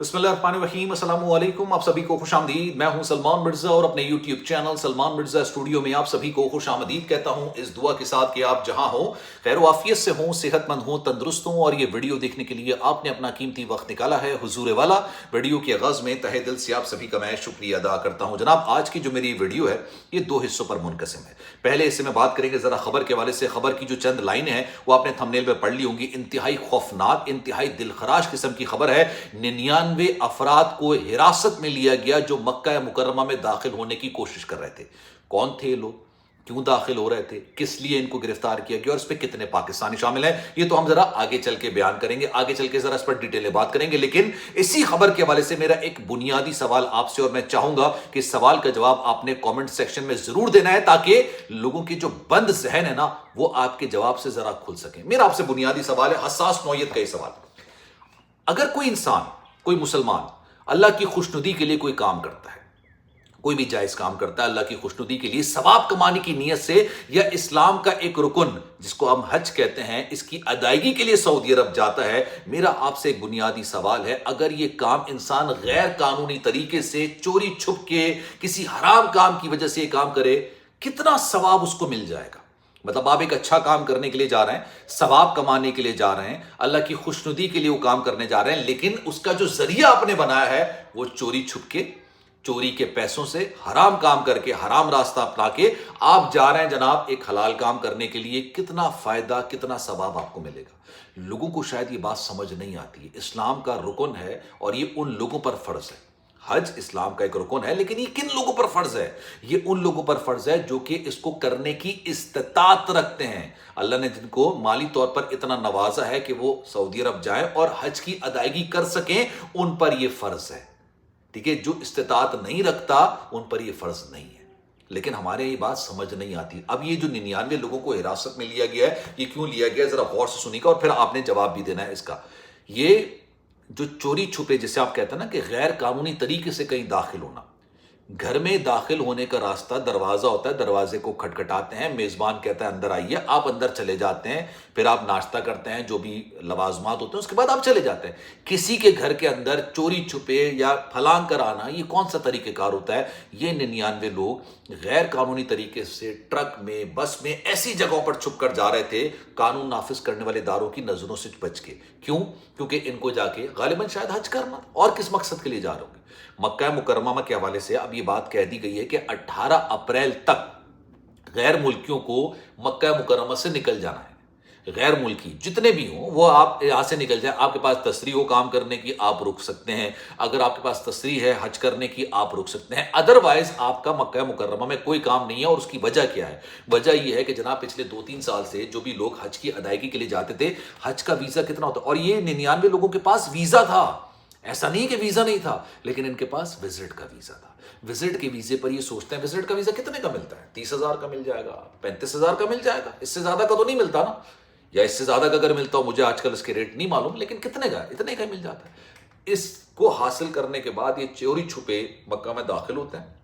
बिस्मिल्लाहिर्रहमानिर्रहीम, अस्सलाम वालेकुम। आप सभी को खुश आमदीद। मैं हूं सलमान मिर्ज़ा और अपने YouTube channel Salman Mirza studio में आप सभी को खुश आमदीद कहता हूं, इस दुआ के साथ कि आप जहां हो खैर वाफियत से हों, सेहतमंद हों, तंदुरुस्त हों। और ये वीडियो देखने के लिए आपने अपना कीमती वक्त निकाला है हुजूर वाला। वीडियो के आगाज़ में तहे दिल से आप सभी का मैं शुक्रिया अदा करता हूँ। जनाब, आज की जो मेरी वीडियो है ये दो हिस्सों पर मुनक़सिम है। पहले हिस्से में बात करेंगे ज़रा खबर के हवाले से। खबर की जो चंद लाइनें हैं वो आपने थंबनेल में पढ़ ली होंगी। इंतहाई खौफनाक, इंतहाई दिलखराश किस्म की खबर है। 99 अफराद को हिरासत में लिया गया जो मक्का मुकर्रमा में दाखिल होने की कोशिश कर रहे थे। कौन थे ये लोग, क्यों दाखिल हो रहे थे, किस लिए इनको गिरफ्तार किया गया और इस पे कितने पाकिस्तानी शामिल हैं, ये तो हम जरा आगे चल के बयान करेंगे। आगे चल के जरा इस पर डिटेल में बात करेंगे। लेकिन इसी खबर के हवाले से मेरा एक बुनियादी सवाल आपसे, और मैं चाहूंगा कि इस सवाल का जवाब आपने कमेंट सेक्शन में जरूर देना है ताकि लोगों की जो बंद जहन है ना वो आपके जवाब से जरा खुल सके। मेरा आपसे बुनियादी सवाल है, हसास नौयत का ये सवाल। अगर कोई इंसान, कोई मुसलमान अल्लाह की खुशनुदी के लिए कोई काम करता है, कोई भी जायज काम करता है अल्लाह की खुशनुदी के लिए, सवाब कमाने की नीयत से, या इस्लाम का एक रुकन जिसको हम हज कहते हैं इसकी अदायगी के लिए सऊदी अरब जाता है, मेरा आपसे एक बुनियादी सवाल है, अगर ये काम इंसान गैर कानूनी तरीके से चोरी छुप के किसी हराम काम की वजह से ये काम करे, कितना सवाब उसको मिल जाएगा? मतलब आप एक अच्छा काम करने के लिए जा रहे हैं, सवाब कमाने के लिए जा रहे हैं, अल्लाह की खुशनुदी के लिए वो काम करने जा रहे हैं, लेकिन उसका जो जरिया आपने बनाया है वो चोरी छुप के, चोरी के पैसों से, हराम काम करके, हराम रास्ता अपना के आप जा रहे हैं जनाब एक हलाल काम करने के लिए। कितना फायदा, कितना सवाब आपको मिलेगा? लोगों को शायद ये बात समझ नहीं आती है। इस्लाम का रुकन है और ये उन लोगों पर फर्ज है। हज इस्लाम का एक रुकन है, लेकिन ये किन लोगों पर फर्ज है? ये उन लोगों पर फर्ज है जो कि इसको करने की इस्तात रखते हैं। अल्लाह ने जिनको माली तौर पर इतना नवाजा है कि वो सऊदी अरब जाएं और हज की अदायगी कर सकें, उन पर यह फर्ज है। ठीक है, जो इस्तात नहीं रखता उन पर यह फर्ज नहीं है। लेकिन हमारे ये बात समझ नहीं आती। अब ये जो 99 लोगों को हिरासत में लिया गया है, ये क्यों लिया गया, जरा गौर से सुनिएगा और फिर आपने जवाब भी देना है इसका। ये जो चोरी छुपे, जिसे आप कहते हैं ना कि गैर कानूनी तरीके से कहीं दाखिल होना, घर में दाखिल होने का रास्ता दरवाजा होता है, दरवाजे को खटखटाते हैं, मेजबान कहता है अंदर आइए, आप अंदर चले जाते हैं, फिर आप नाश्ता करते हैं, जो भी लवाजमात होते हैं, उसके बाद आप चले जाते हैं। किसी के घर के अंदर चोरी छुपे या फलांग कर आना, ये कौन सा तरीकेकार होता है? ये 99 लोग गैर कानूनी तरीके से ट्रक में, बस में, ऐसी जगहों पर छुप कर जा रहे थे कानून नाफिज करने वाले दारों की नजरों से बच के। क्यों? क्योंकि इनको जाके गालिबन शायद हज करना, और किस मकसद के लिए जा रहे होंगे। मक्का मुकर्रमा के हवाले से अब ये बात कह दी गई है कि 18 अप्रैल तक गैर मुल्कियों को मक्का मुकर्रमा से निकल जाना है। गैर मुल्की जितने भी हों वो आप यहां से निकल जाए। आपके पास तस्री हो काम करने की, आप रुक सकते हैं। अगर आपके पास तस्री है हज करने की, आप रुक सकते हैं। अदरवाइज आपका मक्का मुकर्रमा में कोई काम नहीं है। और उसकी वजह क्या है? वजह यह है कि जनाब पिछले 2-3 साल से जो भी लोग हज की अदायगी के लिए जाते थे, हज का वीजा कितना होता, और ये 99 लोगों के पास वीजा था। ऐसा नहीं कि वीजा नहीं था, लेकिन इनके पास विजिट का वीजा था। विजिट के वीजे पर ये सोचते हैं विजिट का वीजा कितने का मिलता है? 30,000 का मिल जाएगा, 35,000 का मिल जाएगा, इससे ज्यादा का तो नहीं मिलता ना, या इससे ज्यादा का अगर मिलता हो, मुझे आजकल इसके रेट नहीं मालूम, लेकिन कितने का, इतने का मिल जाता है। इसको हासिल करने के बाद ये चोरी छुपे मक्का में दाखिल होते हैं,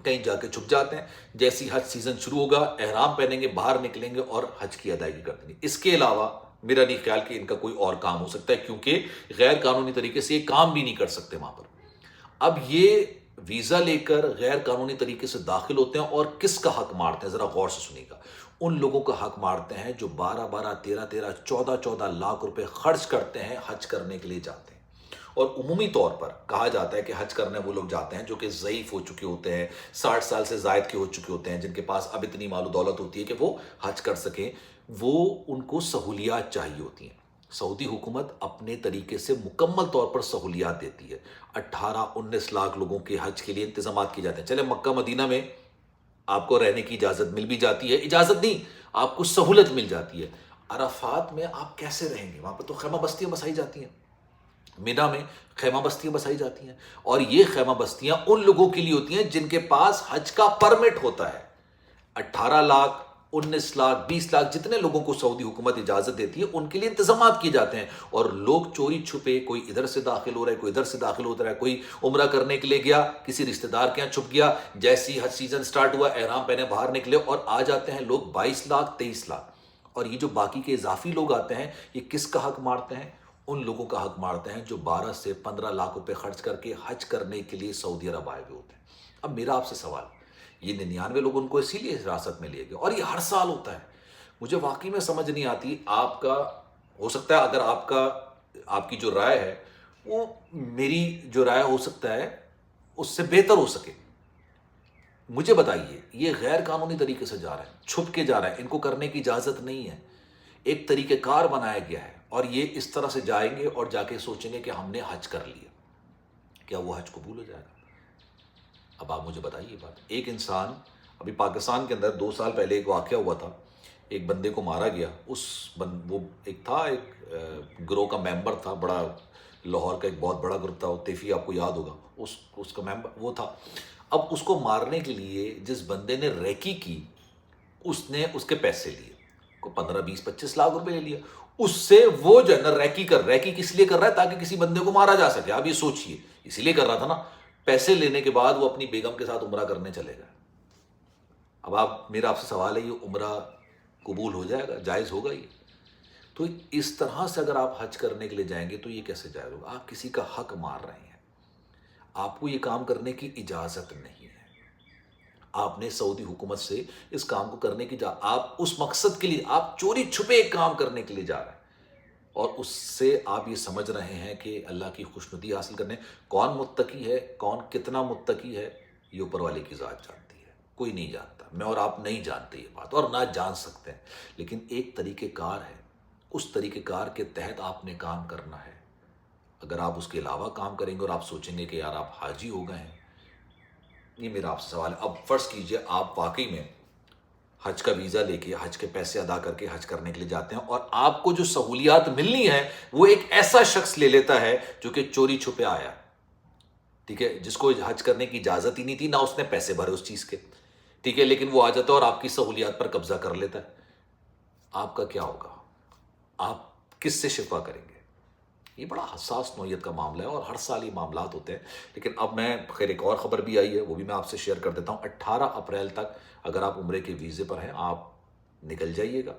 कहीं जाके छुप जाते हैं। जैसी हज सीजन शुरू होगा, एहराम पहनेंगे, बाहर निकलेंगे और हज की अदायगी कर देंगे। इसके अलावा मेरा नहीं ख्याल कि इनका कोई और काम हो सकता है, क्योंकि गैर कानूनी तरीके से ये काम भी नहीं कर सकते वहां पर। अब ये वीजा लेकर गैर कानूनी तरीके से दाखिल होते हैं और किसका हक मारते हैं, जरा गौर से सुनिएगा। उन लोगों का हक मारते हैं जो 12-12, 13-13, 14-14 लाख रुपए खर्च करते हैं, हज करने के लिए जाते हैं। और उमूमी तौर पर कहा जाता है कि हज करने वो लोग जाते हैं जो कि ज़ईफ हो चुके होते हैं, 60 साल से ज़ायद के हो चुके होते हैं, जिनके पास अब इतनी मालो दौलत होती है कि वो हज कर सकें। वो उनको सहूलियात चाहिए होती हैं। सऊदी हुकूमत अपने तरीके से मुकम्मल तौर पर सहूलियात देती है। 18-19 लाख लोगों के हज के लिए इंतजाम किए जाते हैं। चले मक्का मदीना में आपको रहने की इजाज़त मिल भी जाती है, इजाज़त नहीं, आपको सहूलत मिल जाती है। अराफात में आप कैसे रहेंगे? वहाँ पर तो खैमा बस्तियाँ बसाई जाती हैं, मिना में खैमा बस्तियां बसाई जाती हैं, और ये खैमा बस्तियां उन लोगों के लिए होती हैं जिनके पास हज का परमिट होता है। 18 लाख, 19 लाख, 20 लाख जितने लोगों को सऊदी हुकूमत इजाजत देती है, उनके लिए इंतजाम किए जाते हैं। और लोग चोरी छुपे, कोई इधर से दाखिल हो रहा है, कोई इधर से दाखिल होता है, कोई उम्रा करने के लिए गया, किसी रिश्तेदार के यहाँ छुप गया, जैसे ही हज सीजन स्टार्ट हुआ एहराम पहने बाहर निकले, और आ जाते हैं लोग 22 लाख, 23 लाख। और ये जो बाकी के इजाफी लोग आते हैं, ये किसका हक मारते हैं? ان لوگوں کا حق مارتے ہیں جو 12 سے 15 لاکھ روپے خرچ کر کے حج کرنے کے لیے سعودی عرب آئے ہوئے ہوتے ہیں۔ اب میرا آپ سے سوال، یہ 99 لوگ ان کو اسی لیے حراست میں لیے گئے اور یہ ہر سال ہوتا ہے۔ مجھے واقعی میں سمجھ نہیں آتی، آپ کا ہو سکتا ہے اگر آپ کی جو رائے ہے وہ میری جو رائے ہو سکتا ہے اس سے بہتر ہو سکے، مجھے بتائیے یہ غیر قانونی طریقے سے جا رہے ہیں، چھپ کے جا رہے ہیں، ان کو کرنے کی اجازت نہیں ہے، ایک طریقہ کار بنایا گیا ہے اور یہ اس طرح سے جائیں گے اور جا کے سوچیں گے کہ ہم نے حج کر لیا، کیا وہ حج قبول ہو جائے گا؟ اب آپ مجھے بتائیے بات، ایک انسان ابھی پاکستان کے اندر 2 سال پہلے ایک واقعہ ہوا تھا، ایک بندے کو مارا گیا، وہ ایک گروہ کا ممبر تھا، بڑا لاہور کا ایک بہت بڑا گروپ تھا، تیفی آپ کو یاد ہوگا، اس کا ممبر وہ تھا۔ اب اس کو مارنے کے لیے جس بندے نے ریکی کی اس نے اس کے پیسے لیے، کو 15 20 25 لاکھ روپے لے لیا اس سے۔ وہ جو ہے نا ریکی کس لیے کر رہا ہے؟ تاکہ کسی بندے کو مارا جا سکے۔ آپ یہ سوچئے، اسی لیے کر رہا تھا نا۔ پیسے لینے کے بعد وہ اپنی بیگم کے ساتھ عمرہ کرنے چلے گئے۔ اب میرا آپ سے سوال ہے، یہ عمرہ قبول ہو جائے گا؟ جائز ہوگا یہ؟ تو اس طرح سے اگر آپ حج کرنے کے لیے جائیں گے تو یہ کیسے جائز ہوگا؟ آپ کسی کا حق مار رہے ہیں، آپ کو یہ کام کرنے کی اجازت نہیں ہے۔ آپ نے سعودی حکومت سے اس کام کو کرنے کی آپ اس مقصد کے لیے آپ چوری چھپے ایک کام کرنے کے لیے جا رہے ہیں اور اس سے آپ یہ سمجھ رہے ہیں کہ اللہ کی خوشنودی حاصل کرنے۔ کون متقی ہے، کون کتنا متقی ہے، یہ اوپر والے کی ذات جانتی ہے، کوئی نہیں جانتا۔ میں اور آپ نہیں جانتے یہ بات اور نہ جان سکتے ہیں، لیکن ایک طریقہ کار ہے، اس طریقہ کار کے تحت آپ نے کام کرنا ہے۔ اگر آپ اس کے علاوہ کام کریں گے اور آپ سوچیں گے کہ یار آپ حاجی ہو گئے ہیں، یہ میرا آپ سے سوال ہے۔ اب فرض کیجئے آپ واقعی میں حج کا ویزا لے کے حج کے پیسے ادا کر کے حج کرنے کے لیے جاتے ہیں اور آپ کو جو سہولیات ملنی ہے وہ ایک ایسا شخص لے لیتا ہے جو کہ چوری چھپے آیا، ٹھیک ہے، جس کو حج کرنے کی اجازت ہی نہیں تھی، نہ اس نے پیسے بھرے اس چیز کے، ٹھیک ہے، لیکن وہ آ جاتا ہے اور آپ کی سہولیات پر قبضہ کر لیتا ہے۔ آپ کا کیا ہوگا؟ آپ کس سے شفا کریں گے؟ یہ بڑا حساس نوعیت کا معاملہ ہے اور ہر سال یہ معاملات ہوتے ہیں۔ لیکن اب میں خیر ایک اور خبر بھی آئی ہے، وہ بھی میں آپ سے شیئر کر دیتا ہوں۔ 18 اپریل تک اگر آپ عمرے کے ویزے پر ہیں آپ نکل جائیے گا،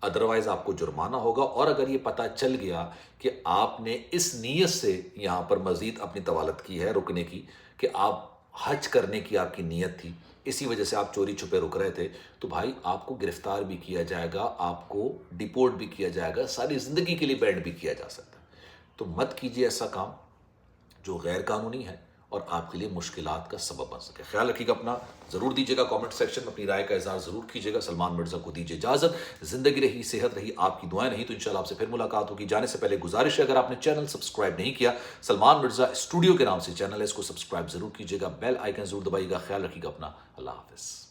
ادروائز آپ کو جرمانہ ہوگا۔ اور اگر یہ پتہ چل گیا کہ آپ نے اس نیت سے یہاں پر مزید اپنی طوالت کی ہے رکنے کی، کہ آپ حج کرنے کی آپ کی نیت تھی، اسی وجہ سے آپ چوری چھپے رک رہے تھے، تو بھائی آپ کو گرفتار بھی کیا جائے گا، آپ کو ڈیپورٹ بھی کیا جائے گا، ساری زندگی کے لیے بینڈ بھی کیا جا سکتا ہے۔ تو مت کیجیے ایسا کام جو غیر قانونی ہے اور آپ کے لیے مشکلات کا سبب بن سکے۔ خیال رکھیے گا اپنا، ضرور دیجیے گا کامنٹ سیکشن میں اپنی رائے کا اظہار ضرور کیجیے گا۔ سلمان مرزا کو دیجیے اجازت، زندگی رہی، صحت رہی، آپ کی دعائیں نہیں تو انشاءاللہ آپ سے پھر ملاقات ہوگی۔ جانے سے پہلے گزارش ہے، اگر آپ نے چینل سبسکرائب نہیں کیا، سلمان مرزا اسٹوڈیو کے نام سے چینل ہے، اس کو سبسکرائب ضرور کیجیے گا، بیل آئیکن ضرور دبائیے گا۔ خیال رکھیے گا اپنا، اللہ حافظ۔